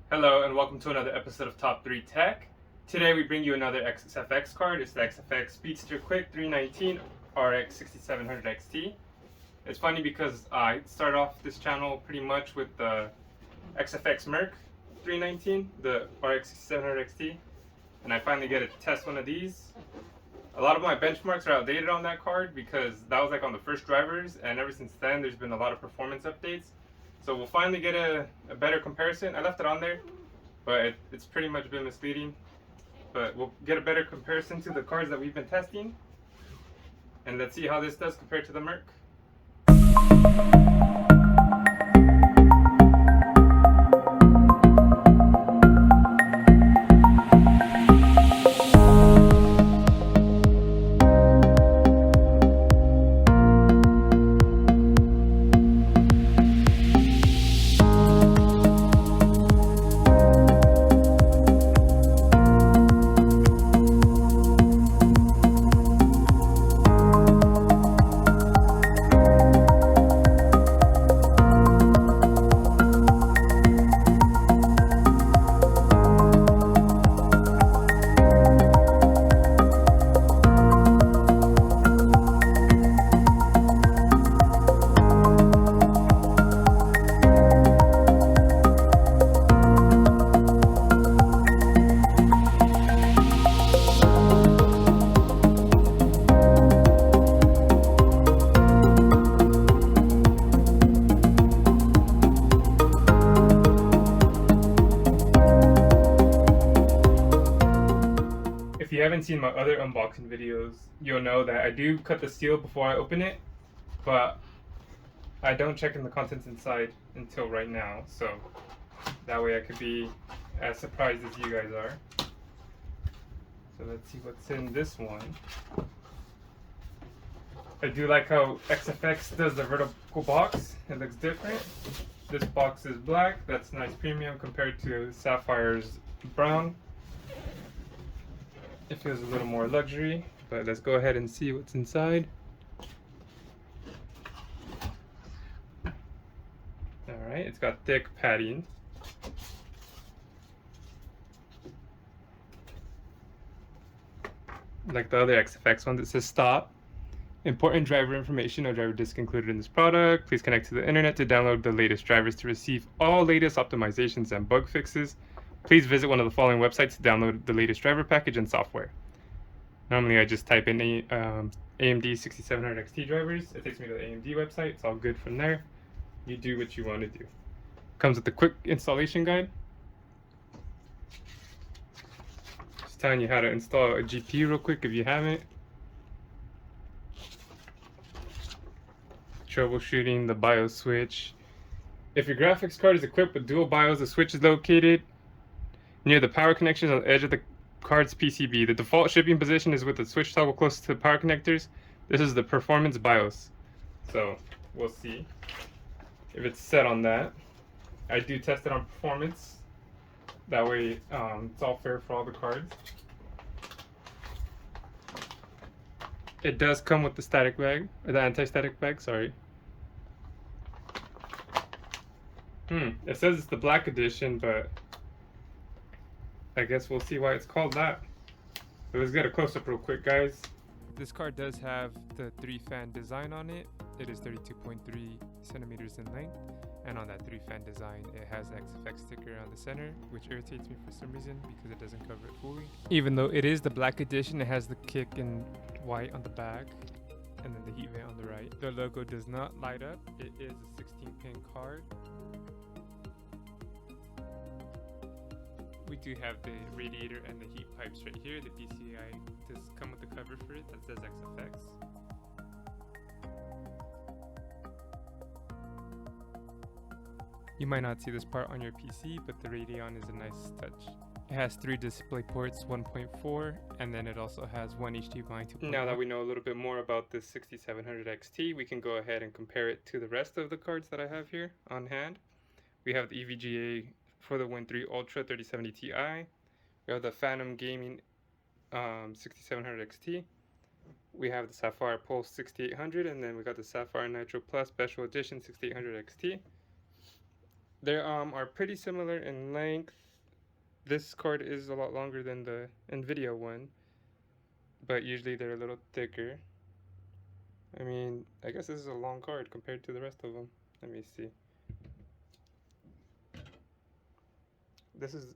Hello and welcome to another episode of Top3Tech. Today we bring you another XFX card. It's the XFX Speedster QICK 319 RX 6700 XT. It's funny because I started off this channel pretty much with the XFX Merc 319, the RX 6700 XT, and I finally get to test one of these. A lot of my benchmarks are outdated on that card because that was like on the first drivers, and ever since then there's been a lot of performance updates. So we'll finally get a better comparison. I left it on there, but it's pretty much been misleading. But we'll get a better comparison to the cards that we've been testing. And let's see how this does compared to the Merc. If you haven't seen my other unboxing videos, you'll know that I do cut the seal before I open it, but I don't check in the contents inside until right now, so that way I could be as surprised as you guys are. So let's see what's in this one. I do like how XFX does the vertical box. It looks different. This box is black. That's nice premium compared to Sapphire's brown. It feels a little more luxury, but let's go ahead and see what's inside. Alright, it's got thick padding. Like the other XFX one that says stop. Important driver information, no driver disk included in this product. Please connect to the internet to download the latest drivers to receive all latest optimizations and bug fixes. Please visit one of the following websites to download the latest driver package and software. Normally I just type in AMD 6700 XT drivers. It takes me to the AMD website. It's all good from there. You do what you want to do. Comes with a quick installation guide. Just telling you how to install a GPU real quick if you haven't. Troubleshooting the BIOS switch. If your graphics card is equipped with dual BIOS, the switch is located near the power connections on the edge of the card's PCB. The default shipping position is with the switch toggle close to the power connectors. This is the performance BIOS. So we'll see if it's set on that. I do test it on performance. That way it's all fair for all the cards. It does come with the static bag, or the anti-static bag, sorry. It says it's the black edition, but I guess we'll see why it's called that. So let's get a close-up real quick, guys. This card does have the 3-fan design on it. It is 32.3 centimeters in length. And on that 3-fan design, it has the XFX sticker on the center, which irritates me for some reason because it doesn't cover it fully. Even though it is the black edition, it has the kick in white on the back and then the heat vent on the right. The logo does not light up. It is a 16-pin card. We do have the radiator and the heat pipes right here. The PCI does come with the cover for it that says XFX. You might not see this part on your PC, but the Radeon is a nice touch. It has 3 display ports, 1.4, and then it also has 1 HDMI 2.1. Now that we know a little bit more about this 6700 XT, we can go ahead and compare it to the rest of the cards that I have here on hand. We have the EVGA for the Win 3 Ultra 3070 Ti. We have the Phantom Gaming 6700 XT. We have the Sapphire Pulse 6800, and then we got the Sapphire Nitro Plus Special Edition 6800 XT. They are pretty similar in length. This card is a lot longer than the Nvidia one, but usually they're a little thicker. I mean, I guess this is a long card compared to the rest of them. Let me see. This is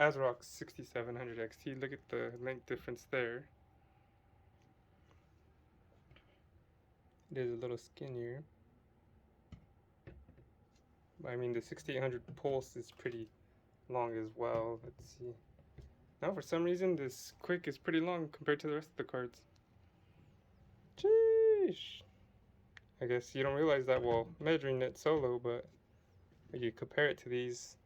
ASRock 6700 XT. Look at the length difference there. It is a little skinnier. I mean, the 6800 Pulse is pretty long as well. Let's see. Now, for some reason, this Quick is pretty long compared to the rest of the cards. Sheesh. I guess you don't realize that while measuring it solo, but when you compare it to these,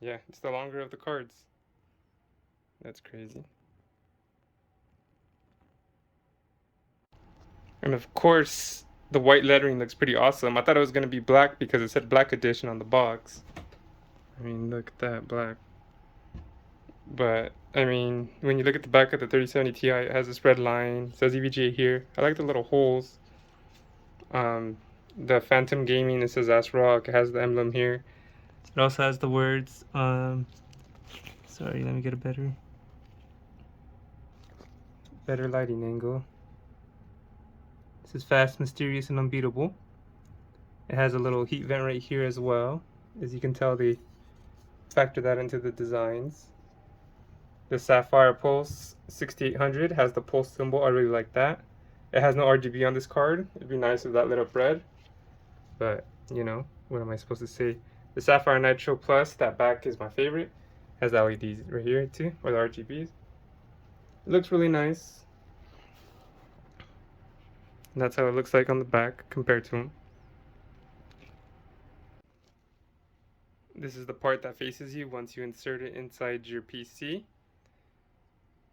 yeah, it's the longer of the cards. That's crazy. And of course, the white lettering looks pretty awesome. I thought it was going to be black because it said black edition on the box. I mean, look at that, black. But, I mean, when you look at the back of the 3070 Ti, it has this red line. It says EVGA here. I like the little holes. The Phantom Gaming, it says ASRock. It has the emblem here. It also has the words. Sorry, let me get a better lighting angle. This is fast, mysterious, and unbeatable. It has a little heat vent right here as well. As you can tell, they factor that into the designs. The Sapphire Pulse 6800 has the pulse symbol. I really like that. It has no RGB on this card. It'd be nice if that lit up red. But, you know, what am I supposed to say? The Sapphire Nitro Plus, that back is my favorite. Has the LEDs right here too, or the RGBs. It looks really nice. And that's how it looks like on the back compared to them. This is the part that faces you once you insert it inside your PC.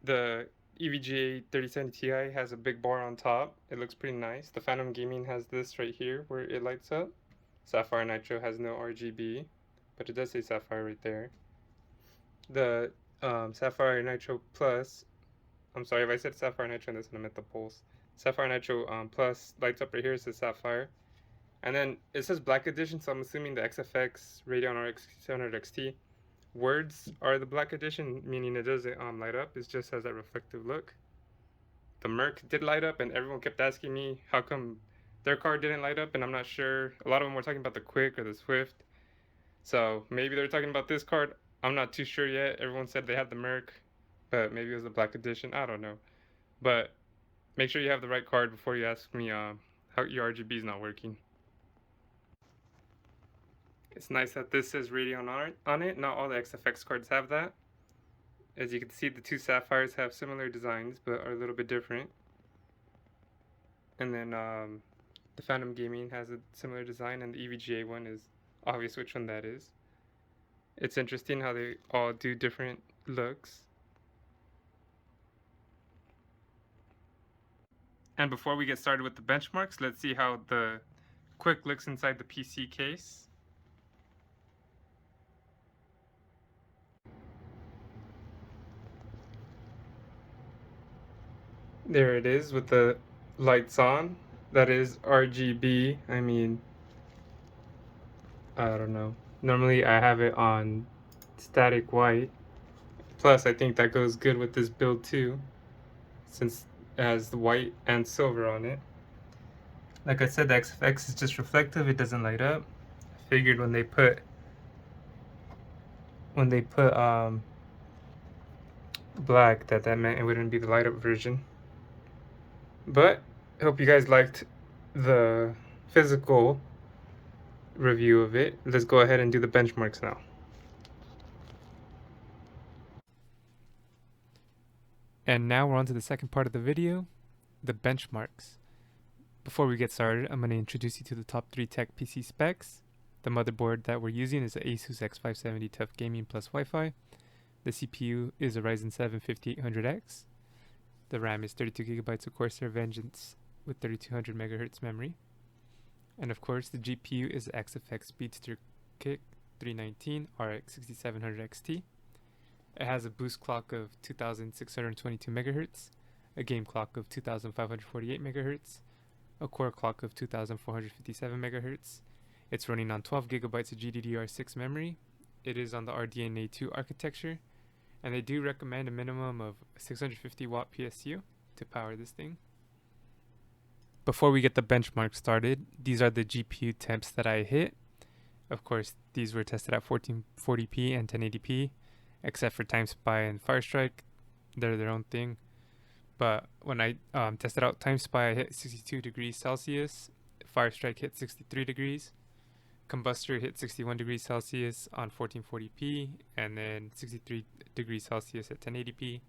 The EVGA 3070 Ti has a big bar on top. It looks pretty nice. The Phantom Gaming has this right here where it lights up. Sapphire Nitro has no RGB, but it does say Sapphire right there. The Sapphire Nitro Plus, I'm sorry if I said Sapphire Nitro and this one I meant the Pulse. Sapphire Nitro Plus lights up right here, it says Sapphire. And then it says Black Edition, so I'm assuming the XFX Radeon RX 700 XT words are the Black Edition, meaning it doesn't light up. It just has that reflective look. The Merc did light up, and everyone kept asking me how come their card didn't light up, and I'm not sure. A lot of them were talking about the Quick or the Swift. So maybe they're talking about this card. I'm not too sure yet. Everyone said they had the Merc, but maybe it was the Black Edition. I don't know. But make sure you have the right card before you ask me how your RGB is not working. It's nice that this says Radeon on it. Not all the XFX cards have that. As you can see, the two Sapphires have similar designs, but are a little bit different. And then the Phantom Gaming has a similar design, and the EVGA one is obvious which one that is. It's interesting how they all do different looks. And before we get started with the benchmarks, let's see how the Quick looks inside the PC case. There it is with the lights on. That is RGB. I mean, I don't know. Normally I have it on static white. Plus I think that goes good with this build too, since it has the white and silver on it. Like I said, the XFX is just reflective. It doesn't light up. I figured when they put black that meant it wouldn't be the light up version. But I hope you guys liked the physical review of it. Let's go ahead and do the benchmarks now. And now we're on to the second part of the video, the benchmarks. Before we get started, I'm going to introduce you to the Top3Tech PC specs. The motherboard that we're using is the Asus X570 Tough Gaming plus Wi-Fi. The CPU is a Ryzen 7 5800X. The RAM is 32GB of Corsair Vengeance with 3200 MHz memory. And of course, the GPU is the XFX Speedster QICK 319 RX 6700 XT. It has a boost clock of 2622 MHz, a game clock of 2548 MHz, a core clock of 2457 megahertz. It's running on 12 gigabytes of GDDR6 memory. It is on the RDNA 2 architecture, and they do recommend a minimum of 650 watt PSU to power this thing. Before we get the benchmark started, these are the GPU temps that I hit. Of course, these were tested at 1440p and 1080p, except for TimeSpy and Firestrike. They're their own thing. But when I tested out TimeSpy, I hit 62 degrees Celsius. Firestrike hit 63 degrees. Kombuster hit 61 degrees Celsius on 1440p, and then 63 degrees Celsius at 1080p.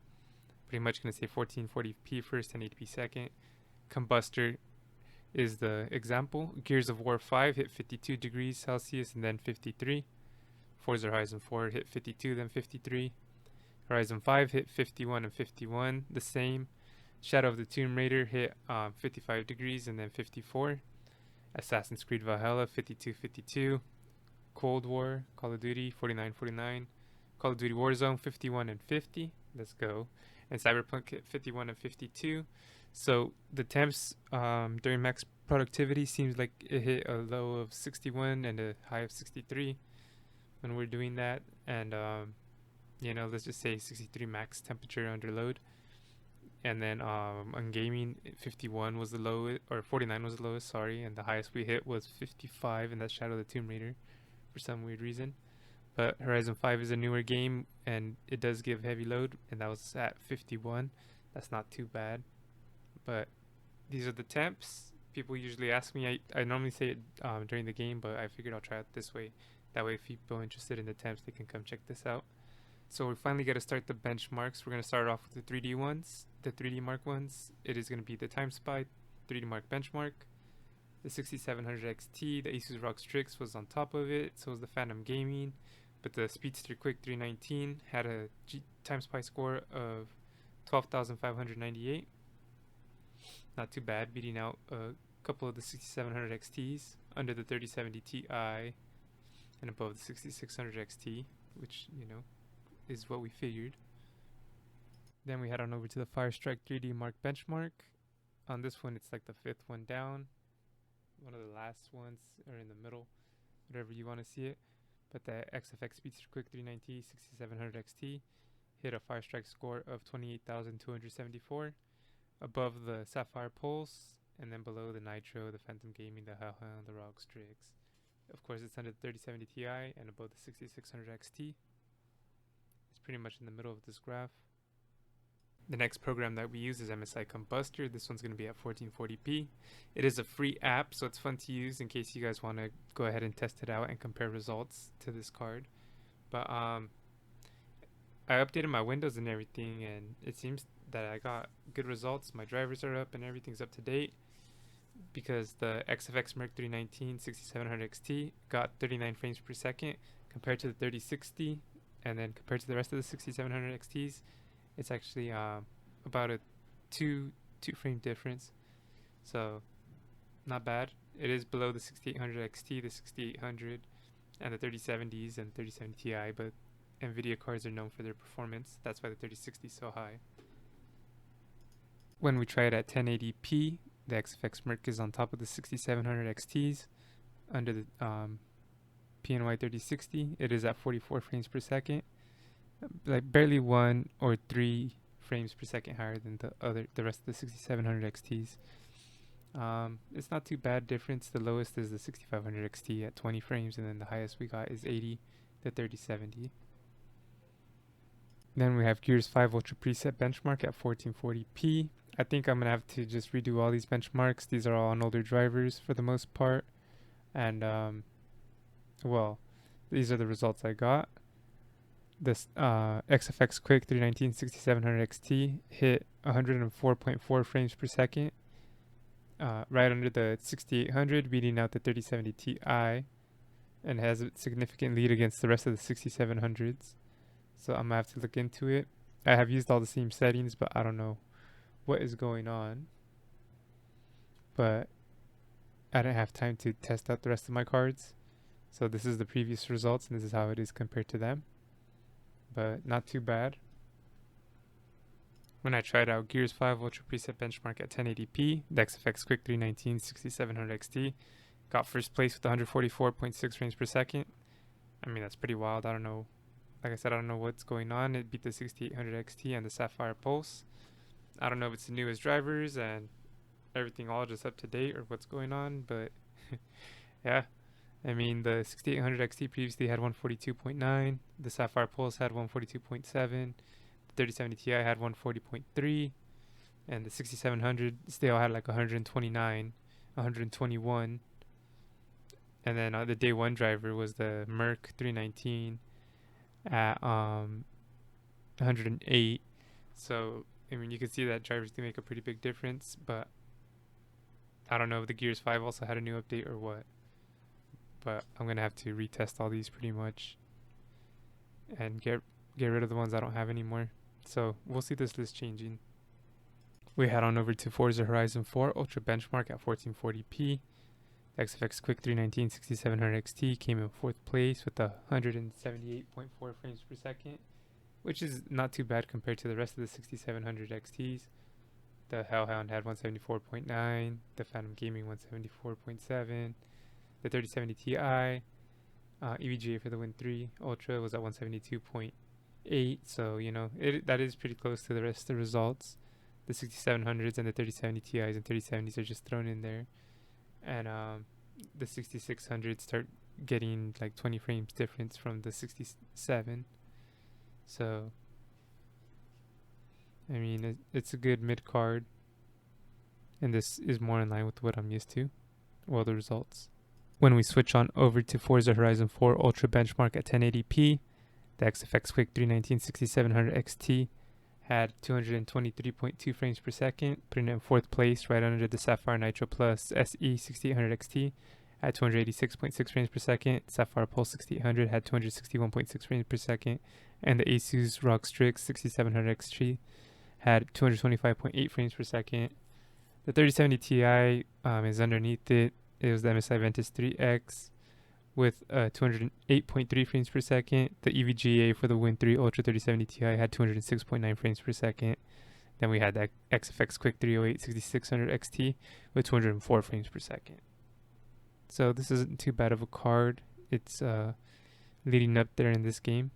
Pretty much going to say 1440p first, 1080p second. Kombuster is the example. Gears of War 5 hit 52 degrees Celsius and then 53. Forza Horizon 4 hit 52, then 53. Horizon 5 hit 51 and 51, the same. Shadow of the Tomb Raider hit 55 degrees and then 54. Assassin's Creed Valhalla 52, 52. Cold War, Call of Duty 49, 49. Call of Duty Warzone 51 and 50. Let's go. And Cyberpunk hit 51 and 52. So the temps during max productivity seems like it hit a low of 61 and a high of 63 when we're doing that. And let's just say 63 max temperature under load. And then on gaming, 51 was the lowest, or 49 was the lowest, sorry, and the highest we hit was 55, and that's Shadow of the Tomb Raider for some weird reason. But Horizon 5 is a newer game, and it does give heavy load, and that was at 51. That's not too bad. But these are the temps. People usually ask me, I normally say it during the game, but I figured I'll try it this way. That way, if people are interested in the temps, they can come check this out. So we finally got to start the benchmarks. We're going to start off with the 3D ones, the 3D Mark ones. It is going to be the TimeSpy 3D Mark benchmark. The 6700 XT, the Asus ROG Strix was on top of it, so was the Phantom Gaming. But the Speedster QICK 319 had a TimeSpy score of 12,598. Not too bad, beating out a couple of the 6700 XTs, under the 3070 Ti, and above the 6600 XT, which, is what we figured. Then we head on over to the Firestrike 3D Mark benchmark. On this one, it's like the 5th one down. One of the last ones, or in the middle, whatever you want to see it. But the XFX Speedster QICK 390 6700 XT hit a Firestrike score of 28,274, above the Sapphire Pulse, and then below the Nitro, the Phantom Gaming, the Hellhound, the ROG Strix. Of course, it's under the 3070 Ti and above the 6600 XT. It's pretty much in the middle of this graph. The next program that we use is MSI Kombuster. This one's going to be at 1440p. It is a free app, so it's fun to use in case you guys want to go ahead and test it out and compare results to this card. But I updated my Windows and everything, and it seems that I got good results. My drivers are up and everything's up to date, because the XFX Merc 319 6700 XT got 39 frames per second compared to the 3060, and then compared to the rest of the 6700 XTs, it's actually about a two frame difference, so not bad. It is below the 6800 XT, the 6800, and the 3070s and 3070 Ti, but NVIDIA cards are known for their performance. That's why the 3060 is so high. When we try it at 1080p, the XFX Merc is on top of the 6700 XTs. Under the PNY 3060, it is at 44 frames per second, like barely 1 or 3 frames per second higher than the rest of the 6700 XTs. It's not too bad difference. The lowest is the 6500 XT at 20 frames, and then the highest we got is 80, the 3070. Then we have Gears 5 Ultra Preset Benchmark at 1440p. I think I'm going to have to just redo all these benchmarks. These are all on older drivers for the most part. And, these are the results I got. This XFX QICK 319 6700 XT hit 104.4 frames per second, right under the 6800, beating out the 3070 Ti, and has a significant lead against the rest of the 6700s. So I'm going to have to look into it. I have used all the same settings, but I don't know what is going on. But I didn't have time to test out the rest of my cards. So this is the previous results, and this is how it is compared to them. But not too bad. When I tried out Gears 5 Ultra Preset Benchmark at 1080p, the XFX QICK 319 6700 XT got first place with 144.6 frames per second. I mean, that's pretty wild. I don't know. Like I said, I don't know what's going on. It beat the 6800 XT and the Sapphire Pulse. I don't know if it's the newest drivers and everything all just up to date or what's going on, but yeah. I mean, the 6800 XT previously had 142.9, the Sapphire Pulse had 142.7, the 3070 Ti had 140.3, and the 6700 still had like 129, 121. And then the day one driver was the Merc 319 at 108. So I mean, you can see that drivers do make a pretty big difference, but I don't know if the Gears 5 also had a new update or what. But I'm gonna have to retest all these pretty much and get rid of the ones I don't have anymore. So we'll see this list changing. We head on over to Forza Horizon 4 Ultra Benchmark at 1440p. The XFX QICK 319 6700 XT came in 4th place with 178.4 frames per second, which is not too bad compared to the rest of the 6700 XTs. The Hellhound had 174.9, the Phantom Gaming 174.7, the 3070 Ti, EVGA for the Win 3 Ultra was at 172.8, so you know, that is pretty close to the rest of the results. The 6700s and the 3070 Ti's and 3070s are just thrown in there, and the 6600s start getting like 20 frames difference from the 67. So I mean, it's a good mid card, and this is more in line with what I'm used to. Well, the results. When we switch on over to Forza Horizon 4 Ultra Benchmark at 1080p, the XFX QICK 319 6700 XT had 223.2 frames per second, putting it in 4th place right under the Sapphire Nitro Plus SE 6800 XT at 286.6 frames per second. Sapphire Pulse 6800 had 261.6 frames per second, and the Asus ROG Strix 6700 XT had 225.8 frames per second. The 3070 Ti is underneath it. It was the MSI Ventus 3X with 208.3 frames per second. The EVGA for the Win 3 Ultra 3070 Ti had 206.9 frames per second. Then we had the XFX QICK 308 6600 XT with 204 frames per second. So this isn't too bad of a card. It's leading up there in this game.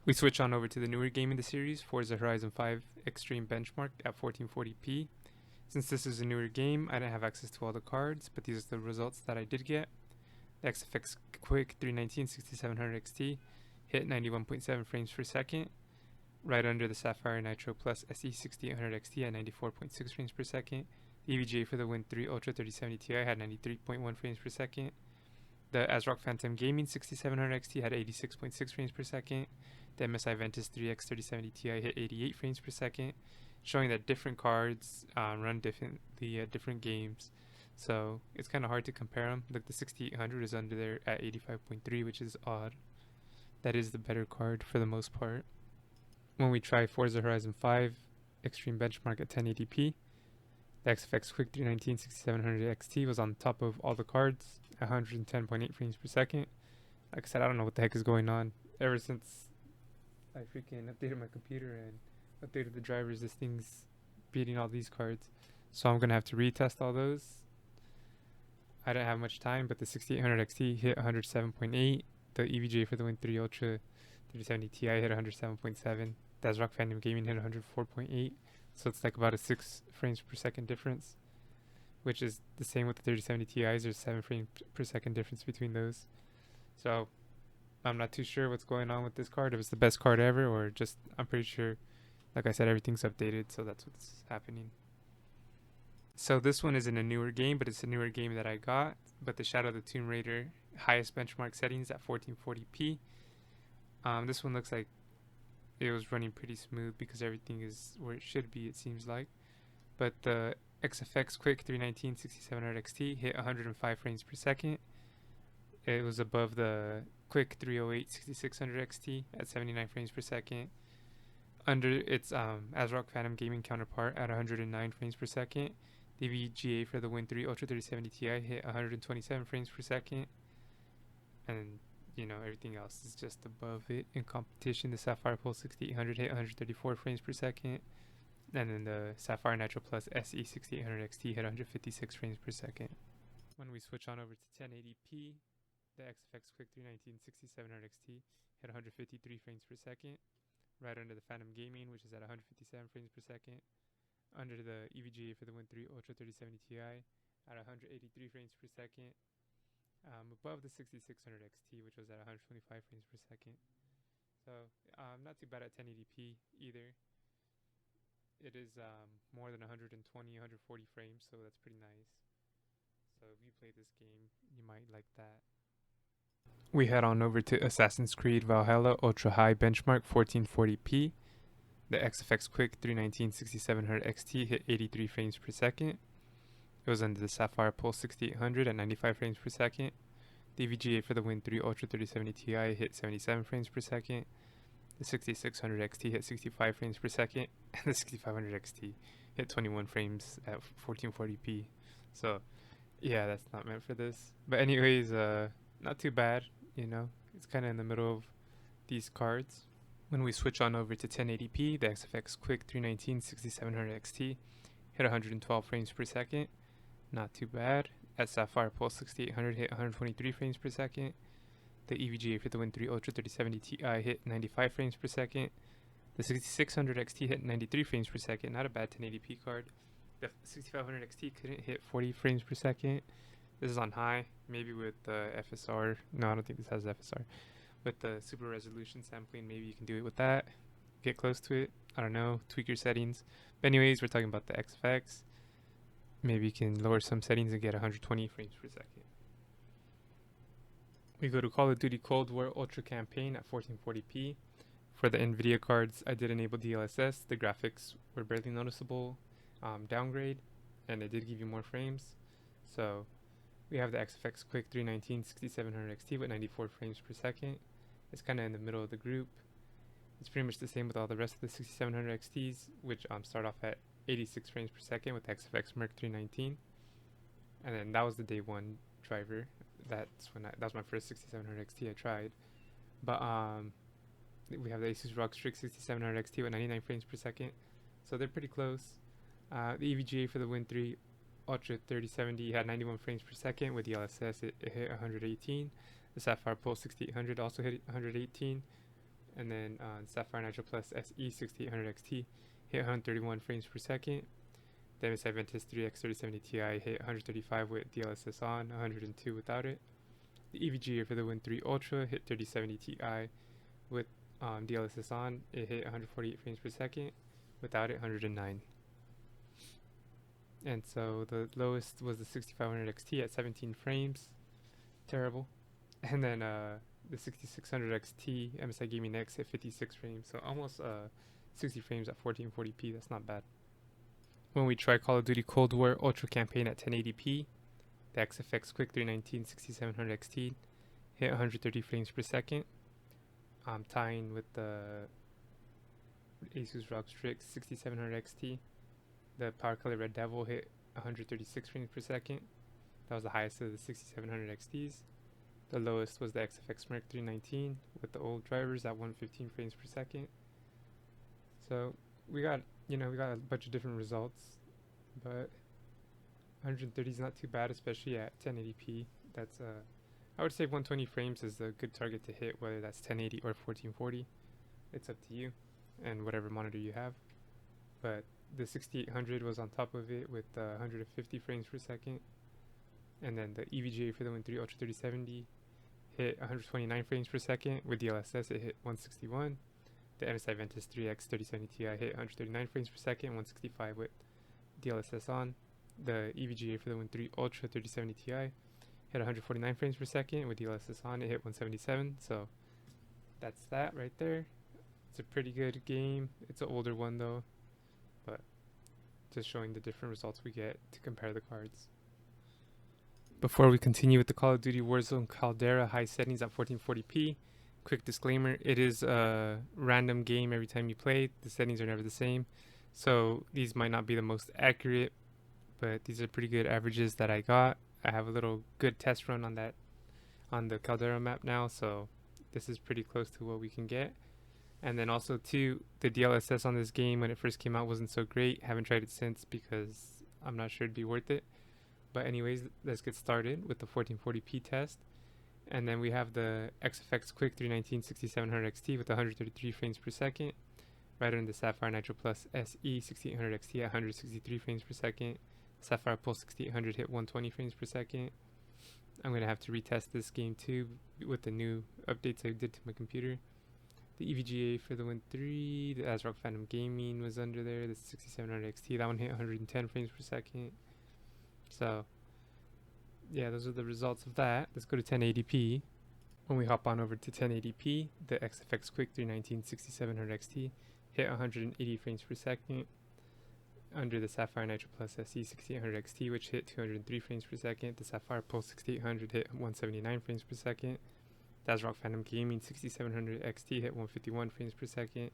We switch on over to the newer game in the series, Forza Horizon 5 Extreme Benchmark at 1440p. Since this is a newer game, I didn't have access to all the cards, but these are the results that I did get. The XFX QICK 319 6700 XT hit 91.7 frames per second, right under the Sapphire Nitro Plus SE 6800 XT at 94.6 frames per second. The EVGA for the Win 3 Ultra 3070 Ti had 93.1 frames per second. The ASRock Phantom Gaming 6700 XT had 86.6 frames per second. The MSI Ventus 3X 3070 Ti hit 88 frames per second, showing that different cards run differently at different games. So it's kind of hard to compare them. Like the 6800 is under there at 85.3, which is odd. That is the better card for the most part. When we try Forza Horizon 5 Extreme Benchmark at 1080p, the XFX QICK 319 6700 XT was on top of all the cards at 110.8 frames per second. Like I said, I don't know what the heck is going on. Ever since I freaking updated my computer and updated the drivers, this thing's beating all these cards. So I'm gonna have to retest all those. I didn't have much time, but the 6800 XT hit 107.8. The EVGA for the Win 3 Ultra 3070 Ti hit 107.7. The ASRock Phantom Gaming hit 104.8. So it's like about a 6 frames per second difference, which is the same with the 3070 Ti's. There's 7 frames per second difference between those. So I'm not too sure what's going on with this card, if it's the best card ever, or just, I'm pretty sure, like I said, everything's updated, so that's what's happening. So this one isn't a newer game, but it's a newer game that I got. But the Shadow of the Tomb Raider highest benchmark settings at 1440p. This one looks like it was running pretty smooth because everything is where it should be, it seems like. But the XFX QICK 319 6700 XT hit 105 frames per second. It was above the QICK 308 6600 XT at 79 frames per second. Under its ASRock Phantom Gaming counterpart at 109 frames per second. The VGA for the Win 3 Ultra 3070 Ti hit 127 frames per second. And you know, everything else is just above it in competition. The Sapphire Pulse 6800 hit 134 frames per second, and then the Sapphire Nitro Plus SE 6800 XT hit 156 frames per second. When we switch on over to 1080p, the XFX QICK 319 6700 XT hit 153 frames per second, right under the Phantom Gaming, which is at 157 frames per second, under the EVGA for the Win 3 Ultra 3070 Ti at 183 frames per second, above the 6600 XT, which was at 125 frames per second. So not too bad at 1080p either. It is more than 120, 140 frames, so that's pretty nice. So if you play this game, you might like that. We head on over to Assassin's Creed Valhalla Ultra High Benchmark 1440p. The XFX QICK 319 6700 XT hit 83 frames per second. It was under the Sapphire Pulse 6800 at 95 frames per second. The VGA for the Win 3 Ultra 3070 Ti hit 77 frames per second. The 6600 XT hit 65 frames per second, and the 6500 XT hit 21 frames at 1440p. So, yeah, that's not meant for this. But anyways, not too bad, you know. It's kind of in the middle of these cards. When we switch on over to 1080p, the XFX QICK 319 6700 XT hit 112 frames per second. Not too bad. At Sapphire Pulse 6800 hit 123 frames per second. The EVGA for the Win 3 Ultra 3070 Ti hit 95 frames per second. The 6600 XT hit 93 frames per second. Not a bad 1080p card. The 6500 XT couldn't hit 40 frames per second. This is on high, maybe with the FSR. No, I don't think this has FSR. With the super resolution sampling, maybe you can do it with that. Get close to it. I don't know. Tweak your settings. But anyways, we're talking about the XFX. Maybe you can lower some settings and get 120 frames per second. We go to Call of Duty Cold War Ultra Campaign at 1440p. For the NVIDIA cards, I did enable DLSS. The graphics were barely noticeable downgrade, and it did give you more frames. So we have the XFX QICK 319 6700 XT with 94 frames per second. It's kind of in the middle of the group. It's pretty much the same with all the rest of the 6700 XTs, which start off at 86 frames per second with XFX Merc 319. And then that was the day one driver. That was my first 6700 XT I tried. But we have the Asus ROG Strix 6700 XT with 99 frames per second. So they're pretty close. The EVGA for the Win 3 Ultra 3070 had 91 frames per second. With the LSS it hit 118. The Sapphire Pulse 6800 also hit 118. And then Sapphire Nitro Plus SE 6800 XT hit 131 frames per second. The MSI Ventus 3X 3070 Ti hit 135 with DLSS on, 102 without it. The EVGA for the Win 3 Ultra hit 3070 Ti with DLSS on. It hit 148 frames per second. Without it, 109. And so the lowest was the 6500 XT at 17 frames. Terrible. And then the 6600 XT MSI Gaming X hit 56 frames. So almost 60 frames at 1440p. That's not bad. When we try Call of Duty Cold War Ultra Campaign at 1080p, the XFX QICK 319 6700 XT hit 130 frames per second, tying with the Asus ROG Strix 6700 XT. The Power Color Red Devil hit 136 frames per second. That was the highest of the 6700 XTs. The lowest was the XFX Merc 319 with the old drivers at 115 frames per second. So we got a bunch of different results, but 130 is not too bad, especially at 1080p. That's I would say 120 frames is a good target to hit, whether that's 1080 or 1440. It's up to you and whatever monitor you have. But the 6800 was on top of it with 150 frames per second, and then the EVGA for the Win 3 Ultra 3070 hit 129 frames per second. With DLSS it hit 161. The MSI Ventus 3X 3070 Ti hit 139 frames per second, 165 with DLSS on. The EVGA for the Win 3 Ultra 3070 Ti hit 149 frames per second. With DLSS on, it hit 177. So that's that right there. It's a pretty good game. It's an older one though, but just showing the different results we get to compare the cards. Before we continue with the Call of Duty Warzone Caldera high settings at 1440p, quick disclaimer, it is a random game every time you play. The settings are never the same, so these might not be the most accurate, but these are pretty good averages that I got. I have a little good test run on on the Caldera map now, so this is pretty close to what we can get. And then also too, the DLSS on this game when it first came out wasn't so great. Haven't tried it since because I'm not sure it'd be worth it. But anyways, let's get started with the 1440p test. And then we have the XFX QICK 319 6700 XT with 133 frames per second. Right under the Sapphire Nitro Plus SE 6800 XT at 163 frames per second. Sapphire Pulse 6800 hit 120 frames per second. I'm going to have to retest this game too with the new updates I did to my computer. The EVGA for the Win 3, the ASRock Phantom Gaming was under there, the 6700 XT, that one hit 110 frames per second. So, yeah, those are the results of that. Let's go to 1080p. When we hop on over to 1080p, the XFX QICK 319 6700 XT hit 180 frames per second. Under the Sapphire Nitro Plus SE 6800 XT, which hit 203 frames per second. The Sapphire Pulse 6800 hit 179 frames per second. The ASRock Phantom Gaming 6700 XT hit 151 frames per second.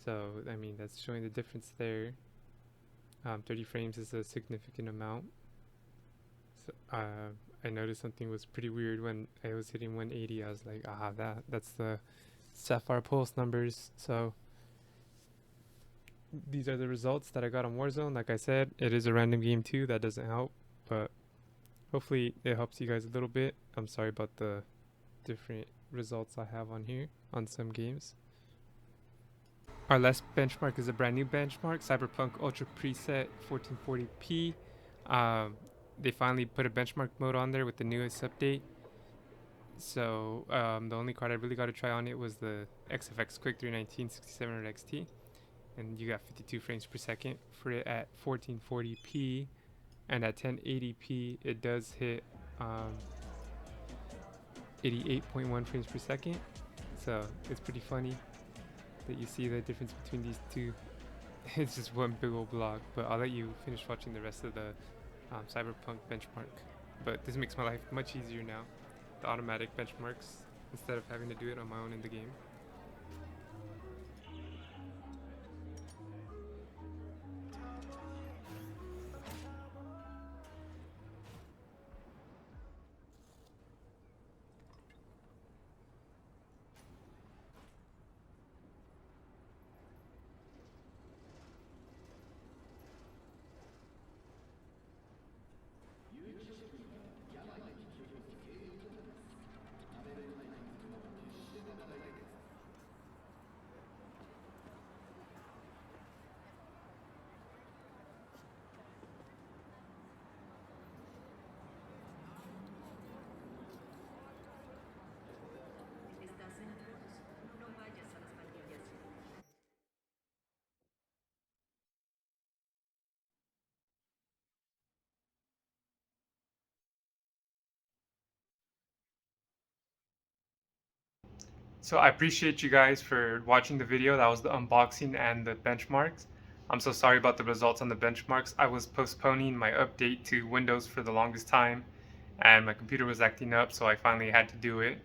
So, I mean, that's showing the difference there. 30 frames is a significant amount. So, I noticed something was pretty weird when I was hitting 180. I was like, that's the Sapphire Pulse numbers. So, these are the results that I got on Warzone. Like I said, it is a random game too. That doesn't help, but hopefully it helps you guys a little bit. I'm sorry about the different results I have on here on some games. Our last benchmark is a brand new benchmark, Cyberpunk Ultra Preset 1440p. They finally put a benchmark mode on there with the newest update. So the only card I really got to try on it was the XFX QICK 319 6700 XT. And you got 52 frames per second for it at 1440p, and at 1080p it does hit 88.1 frames per second. So it's pretty funny that you see the difference between these two. It's just one big old block, but I'll let you finish watching the rest of the Cyberpunk benchmark. But this makes my life much easier now, the automatic benchmarks, instead of having to do it on my own in the game. So I appreciate you guys for watching the video. That was the unboxing and the benchmarks. I'm so sorry about the results on the benchmarks. I was postponing my update to Windows for the longest time, and my computer was acting up, so I finally had to do it.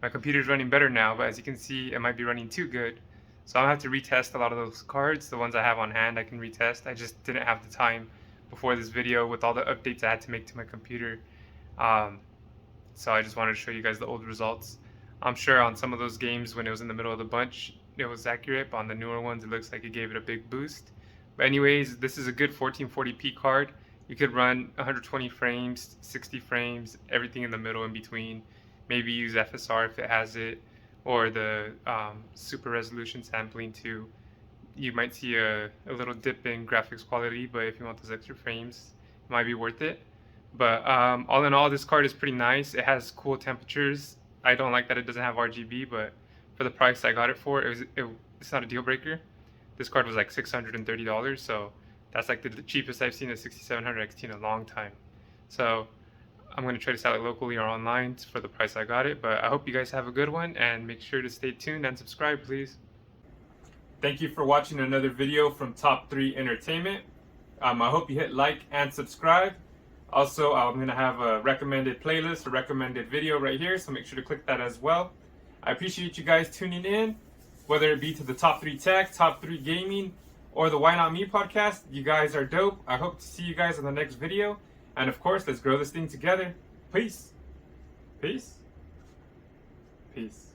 My computer's running better now, but as you can see, it might be running too good. So I'll have to retest a lot of those cards. The ones I have on hand, I can retest. I just didn't have the time before this video with all the updates I had to make to my computer. So I just wanted to show you guys the old results. I'm sure on some of those games when it was in the middle of the bunch, it was accurate, but on the newer ones, it looks like it gave it a big boost. But anyways, this is a good 1440p card. You could run 120 frames, 60 frames, everything in the middle in between. Maybe use FSR if it has it, or the super resolution sampling too. You might see a little dip in graphics quality, but if you want those extra frames, it might be worth it. But all in all, this card is pretty nice. It has cool temperatures. I don't like that it doesn't have RGB, but for the price I got it for, it's not a deal breaker. This card was like $630, so that's like the cheapest I've seen a 6700 XT in a long time. So I'm going to try to sell it locally or online for the price I got it, but I hope you guys have a good one, and make sure to stay tuned and subscribe, please. Thank you for watching another video from Top 3 Entertainment. I hope you hit like and subscribe. Also, I'm going to have a recommended playlist, a recommended video right here, so make sure to click that as well. I appreciate you guys tuning in, whether it be to the Top 3 Tech, Top 3 Gaming, or the Why Not Me podcast. You guys are dope. I hope to see you guys in the next video. And of course, let's grow this thing together. Peace. Peace. Peace.